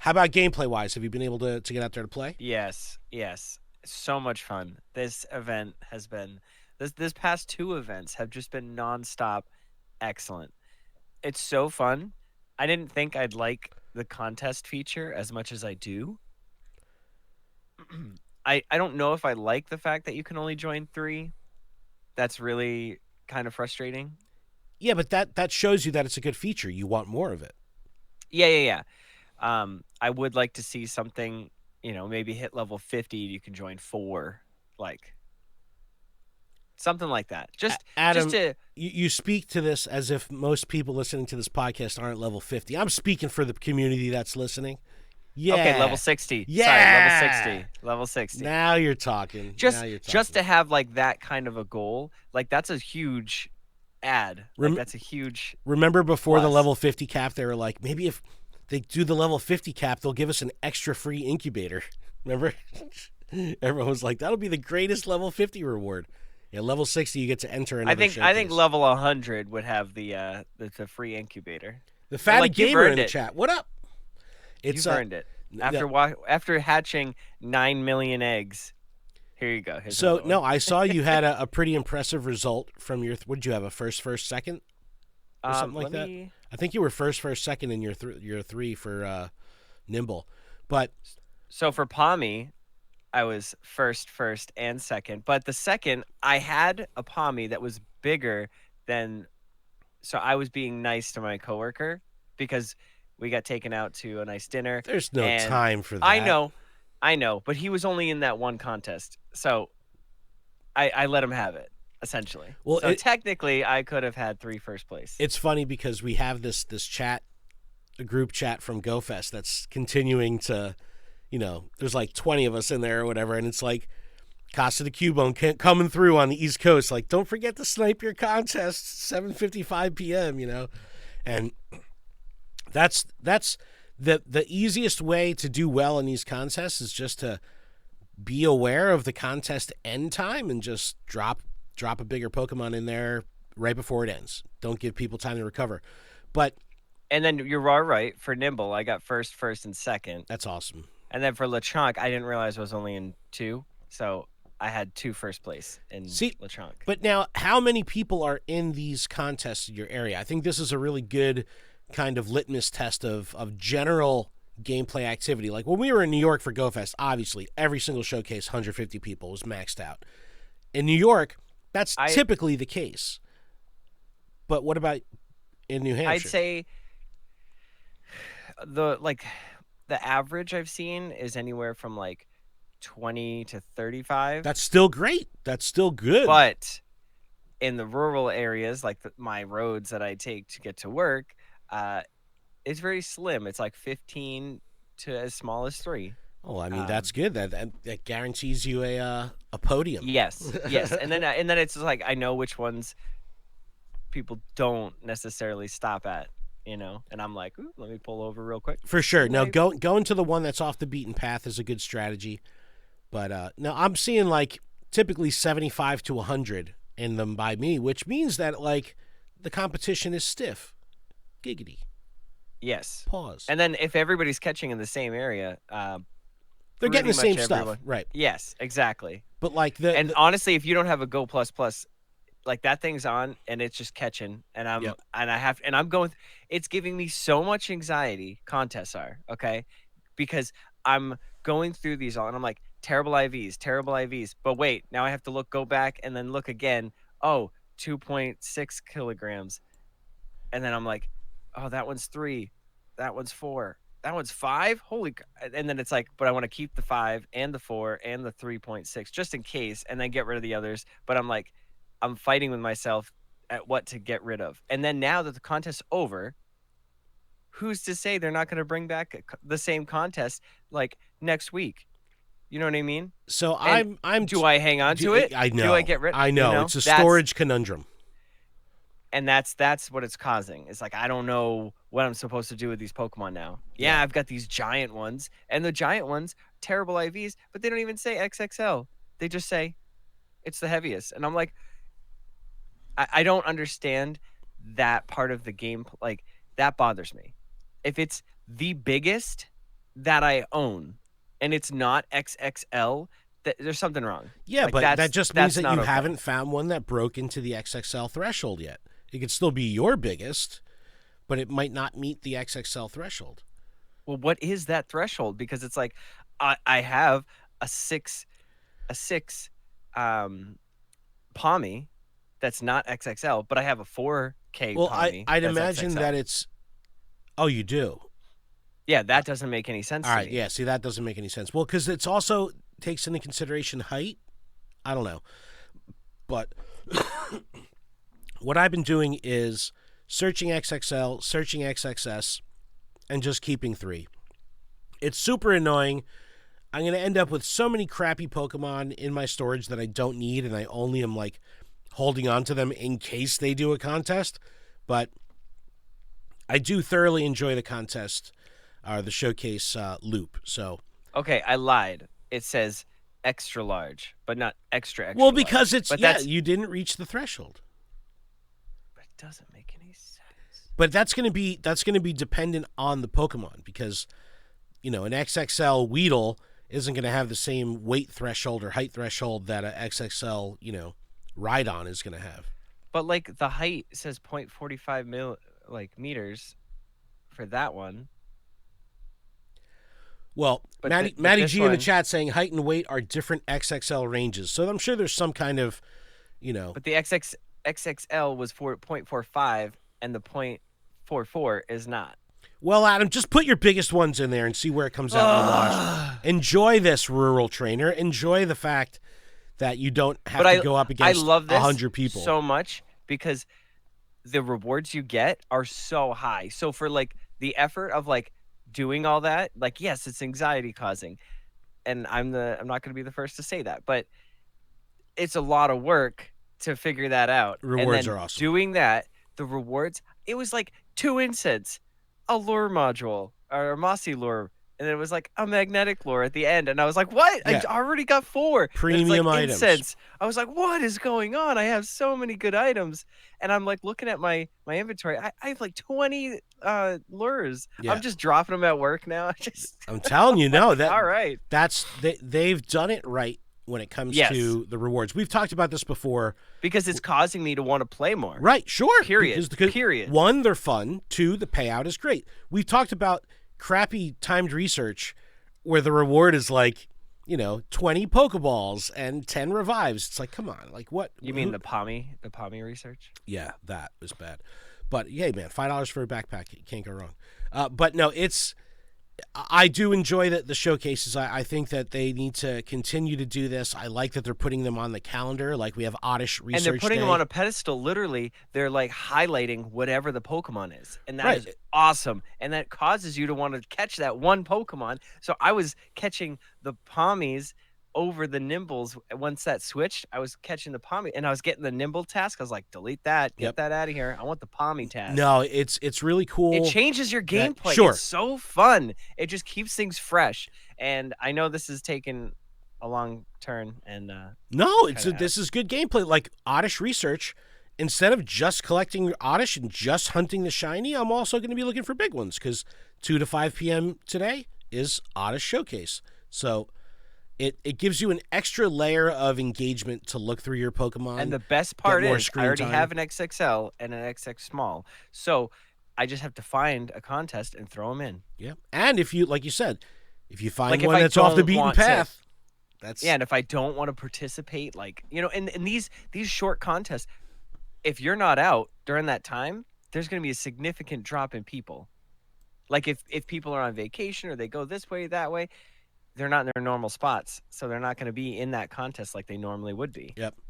How about gameplay wise? Have you been able to get out there to play? Yes, yes. So much fun. This event has been this past two events have just been nonstop excellent. It's so fun. I didn't think I'd like the contest feature as much as I do. I don't know if I like the fact that you can only join 3. That's really kind of frustrating. Yeah, but that shows you that it's a good feature. You want more of it. Yeah. I would like to see something, maybe hit level 50, you can join 4, like something like that. Just Adam, to you speak to this as if most people listening to this podcast aren't level 50. I'm speaking for the community that's listening. Okay, level Yeah. 60. Sorry, level Yeah. 60. Level 60. Now you're talking. Now you're Just talking. to have like that kind of a goal, like that's a huge add. Like Rem- that's a huge Remember before the plus. level 50 cap, they were like, maybe if they do the level 50 cap, they'll give us an extra free incubator. Remember? Everyone was like, that'll be the greatest level 50 reward. Yeah, level 60, you get to enter I another think I think showcase. level 100 would have the free incubator. The And fatty like you've gamer in earned the it. chat. What up? It's You've earned it. After hatching 9 million eggs. Here you go. Here's So another one. no, I saw you had a pretty impressive result from your. What did you have? A first, second, or something like Let that? me I think you were first, second in your 3 for Nimble, but So for Pommy, I was first, and second. But the second, I had a Pommy that was bigger than. So I was being nice to my coworker because we got taken out to a nice dinner. there's no And time for I that. know, I know, but he was only in that one contest. So I let him have it, essentially. Well, So technically, I could have had 3 first place. it's funny because we have this chat, a group chat from GoFest that's continuing to, there's like 20 of us in there or whatever, and it's like Casa de Cubone coming through on the East Coast. Like, don't forget to snipe your contest, 7:55 p.m. And that's the easiest way to do well in these contests is just to be aware of the contest end time and just drop a bigger Pokemon in there right before it ends. Don't give people time to recover. But And then you're all right. For Nimble, I got first, and second. that's awesome. And then for Lechonk, I didn't realize I was only in 2. So I had 2 first place in See, Lechonk. but now how many people are in these contests in your area? I think this is a really good kind of litmus test of general gameplay activity. Like when we were in New York for GoFest, obviously every single showcase, 150 people was maxed out. In New York, that's typically the case. But what about in New Hampshire? I'd say the average I've seen is anywhere from like 20 to 35. That's still great. That's still good. But in the rural areas, like my roads that I take to get to work, it's very slim. It's like 15 to as small as 3. Oh, I mean that's good. That guarantees you a podium. Yes. and then it's just like I know which ones people don't necessarily stop at, and I'm like, ooh, let me pull over real quick. For sure. Now going to the one that's off the beaten path is a good strategy. But no, I'm seeing like typically 75 to 100 in them by me, which means that like the competition is stiff. Giggity. Yes. Pause. And then if everybody's catching in the same area, they're getting the same stuff, right? Yes, exactly. But like honestly, if you don't have a Go Plus Plus, like that thing's on and it's just catching, and I'm going. It's giving me so much anxiety. Contests are okay because I'm going through these all, and I'm like terrible IVs. But wait, now I have to go back and then look again. Oh, 2.6 kilograms, and then I'm like, oh, that one's 3, that one's 4. That one's 5. Holy! And then it's like, but I want to keep the 5 and the 4 and the 3.6 just in case, and then get rid of the others. But I'm like, I'm fighting with myself at what to get rid of. And then now that the contest's over, who's to say they're not going to bring back the same contest like next week? You know what I mean? So and I'm. Do I hang on to it? I know. Do I get rid? I know. It's a storage conundrum. And that's what it's causing. It's like I don't know what I'm supposed to do with these Pokemon now. Yeah, I've got these giant ones, and the giant ones, terrible IVs, but they don't even say XXL. They just say it's the heaviest. And I'm like, I don't understand that part of the game. Like that bothers me. If it's the biggest, that I own, and it's not XXL, there's something wrong. Yeah, Like but that just means that not you okay. haven't found one that broke into the XXL threshold yet. It could still be your biggest, but it might not meet the XXL threshold. Well, what is that threshold? Because it's like I have a six Pommy that's not XXL, but I have a 4K Well, Pommy. I'd that's imagine XXL. that it's. Oh, you do. Yeah, that doesn't make any sense. All right, to me. yeah. See, that doesn't make any sense. Well, because it's also takes into consideration height. I don't know, but what I've been doing is searching XXL, searching XXS, and just keeping 3. It's super annoying. I'm going to end up with so many crappy Pokemon in my storage that I don't need, and I only am like holding on to them in case they do a contest. But I do thoroughly enjoy the contest, the showcase loop. So Okay, I lied. It says extra large, but not extra. Well, because large. it's But you didn't reach the threshold. But it doesn't make any sense. But that's going to be dependent on the Pokemon, because an XXL Weedle isn't going to have the same weight threshold or height threshold that a XXL, Rhydon is going to have. But like the height says 0.45 meters for that one. Well, But Maddie this G in the one- chat saying height and weight are different XXL ranges. So I'm sure there's some kind of, But the XXL was 0.45 and the 0.44 is not. Well, Adam, just put your biggest ones in there and see where it comes out in the wash. Enjoy this, rural trainer. Enjoy the fact that you don't have to go up against 100 people. So much because the rewards you get are so high. So for like the effort of like doing all that, like yes, it's anxiety causing, and I'm not going to be the first to say that, but it's a lot of work to figure that out. Rewards and then are awesome. Doing that, the rewards, it was like 2 incense, a lure module or a mossy lure, and it was like a magnetic lure at the end, and I was like, what? Yeah. I already got 4 premium like items. Incense. I was like, what is going on? I have so many good items, and I'm like looking at my inventory. I have like 20 lures. Yeah. I'm just dropping them at work now. I'm telling you, no, that all right. They've done it right when it comes to the rewards. We've talked about this before. Because it's causing me to want to play more. Right, sure. Period. Because, Period. 1, they're fun. 2, the payout is great. We've talked about crappy timed research where the reward is like, 20 Pokeballs and 10 revives. It's like, come on. Like what? You mean the Pommy research? Yeah, that was bad. But, hey, man, $5 for a backpack. You can't go wrong. But, no, I do enjoy the showcases. I think that they need to continue to do this. I like that they're putting them on the calendar. Like we have Oddish Research And they're putting Day. them on a pedestal. Literally, they're like highlighting whatever the Pokemon is. And that Right. is awesome. And that causes you to want to catch that one Pokemon. So I was catching the Pommies over the Nimbles. Once that switched, I was catching the Pommy, and I was getting the Nimble task. I was like, delete that. Get that out of here. I want the Pommy task. No, it's really cool. It changes your gameplay. Sure. It's so fun. It just keeps things fresh. And I know this is taking a long turn. And no, this is good gameplay. Like Oddish Research, instead of just collecting Oddish and just hunting the shiny, I'm also going to be looking for big ones because 2 to 5 p.m. today is Oddish Showcase. So it gives you an extra layer of engagement to look through your Pokemon. And the best part is I already time. have an XXL and an XX small. So I just have to find a contest and throw them in. Yeah. And if you, like you said, if you find Like one that's off the beaten path, that's... Yeah, and if I don't want to participate, like, in these short contests, if you're not out during that time, there's going to be a significant drop in people. Like if people are on vacation or they go this way, that way, they're not in their normal spots, so they're not going to be in that contest like they normally would be. Yep.